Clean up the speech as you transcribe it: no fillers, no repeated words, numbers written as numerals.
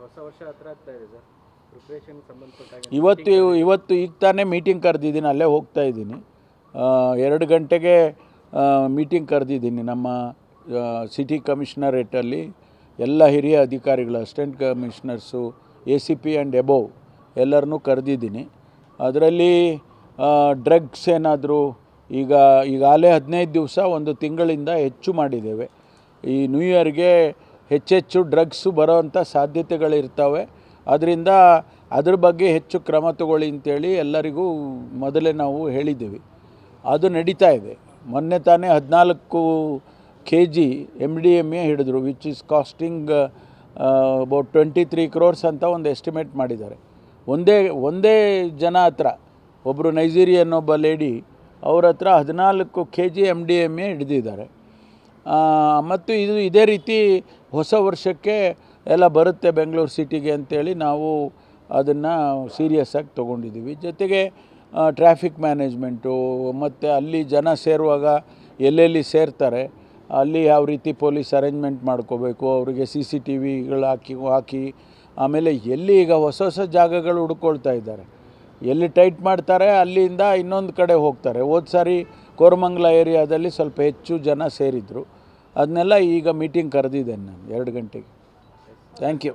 ಹೊಸ ವರ್ಷ ಹತ್ರ ಆಗ್ತಾ ಇದೆ ಸರ್, ಪ್ರಿಪ್ರೇಷನ್ ಸಂಬಂಧಪಟ್ಟ ಇವತ್ತು ಈಗ ತಾನೇ ಮೀಟಿಂಗ್ ಕರೆದಿದ್ದೀನಿ, ಅಲ್ಲೇ ಹೋಗ್ತಾ ಇದ್ದೀನಿ. 2 ಗಂಟೆಗೆ ಮೀಟಿಂಗ್ ಕರೆದಿದ್ದೀನಿ ನಮ್ಮ ಸಿಟಿ ಕಮಿಷನರೇಟಲ್ಲಿ. ಎಲ್ಲ ಹಿರಿಯ ಅಧಿಕಾರಿಗಳು, assistant commissioners, ACP and above ಎಲ್ಲರನ್ನೂ ಕರೆದಿದ್ದೀನಿ. ಅದರಲ್ಲಿ ಡ್ರಗ್ಸ್ ಏನಾದರೂ ಈಗಾಗಲೇ 15 ದಿವಸ, 1 ತಿಂಗಳಿಂದ ಹೆಚ್ಚು ಮಾಡಿದ್ದೇವೆ. ಈ ನ್ಯೂ ಇಯರ್ಗೆ ಹೆಚ್ಚೆಚ್ಚು ಡ್ರಗ್ಸು ಬರೋವಂಥ ಸಾಧ್ಯತೆಗಳಿರ್ತವೆ. ಅದರಿಂದ ಅದ್ರ ಬಗ್ಗೆ ಹೆಚ್ಚು ಕ್ರಮ ತಗೊಳ್ಳಿ ಅಂತೇಳಿ ಎಲ್ಲರಿಗೂ ಮೊದಲೇ ನಾವು ಹೇಳಿದ್ದೀವಿ. ಅದು ನಡೀತಾ ಇದೆ. ಮೊನ್ನೆ ತಾನೇ 14 kg MDMA ಹಿಡಿದ್ರು, which is costing about 23 crores ಅಂತ ಒಂದು ಎಸ್ಟಿಮೇಟ್ ಮಾಡಿದ್ದಾರೆ. ಒಂದೇ ಜನ ಹತ್ರ, ಒಬ್ಬರು ನೈಜೀರಿಯನ್ ಒಬ್ಬ ಲೇಡಿ, ಅವ್ರ ಹತ್ರ 14 kg MDMA ಹಿಡಿದಿದ್ದಾರೆ. ಮತ್ತು ಇದೇ ರೀತಿ ಹೊಸ ವರ್ಷಕ್ಕೆ ಎಲ್ಲ ಬರುತ್ತೆ ಬೆಂಗಳೂರು ಸಿಟಿಗೆ ಅಂತೇಳಿ ನಾವು ಅದನ್ನು ಸೀರಿಯಸ್ಸಾಗಿ ತೊಗೊಂಡಿದ್ದೀವಿ. ಜೊತೆಗೆ ಟ್ರಾಫಿಕ್ ಮ್ಯಾನೇಜ್ಮೆಂಟು, ಮತ್ತು ಅಲ್ಲಿ ಜನ ಸೇರುವಾಗ ಎಲ್ಲೆಲ್ಲಿ ಸೇರ್ತಾರೆ ಅಲ್ಲಿ ಯಾವ ರೀತಿ ಪೊಲೀಸ್ ಅರೇಂಜ್ಮೆಂಟ್ ಮಾಡ್ಕೋಬೇಕು, ಅವರಿಗೆ CCTVಗಳು ಹಾಕಿ ಆಮೇಲೆ ಎಲ್ಲಿ ಈಗ ಹೊಸ ಜಾಗಗಳು ಹುಡ್ಕೊಳ್ತಾ ಇದ್ದಾರೆ, ಎಲ್ಲಿ ಟೈಟ್ ಮಾಡ್ತಾರೆ ಅಲ್ಲಿಂದ ಇನ್ನೊಂದು ಕಡೆ ಹೋಗ್ತಾರೆ. ಹೋದ ಸಾರಿ ಕೋರಮಂಗಲ ಏರಿಯಾದಲ್ಲಿ ಸ್ವಲ್ಪ ಹೆಚ್ಚು ಜನ ಸೇರಿದ್ರು. ಅದನ್ನೆಲ್ಲ ಈಗ ಮೀಟಿಂಗ್ ಕರೆದಿದ್ದೇನೆ ನಾನು 2 ಗಂಟೆಗೆ. Thank you.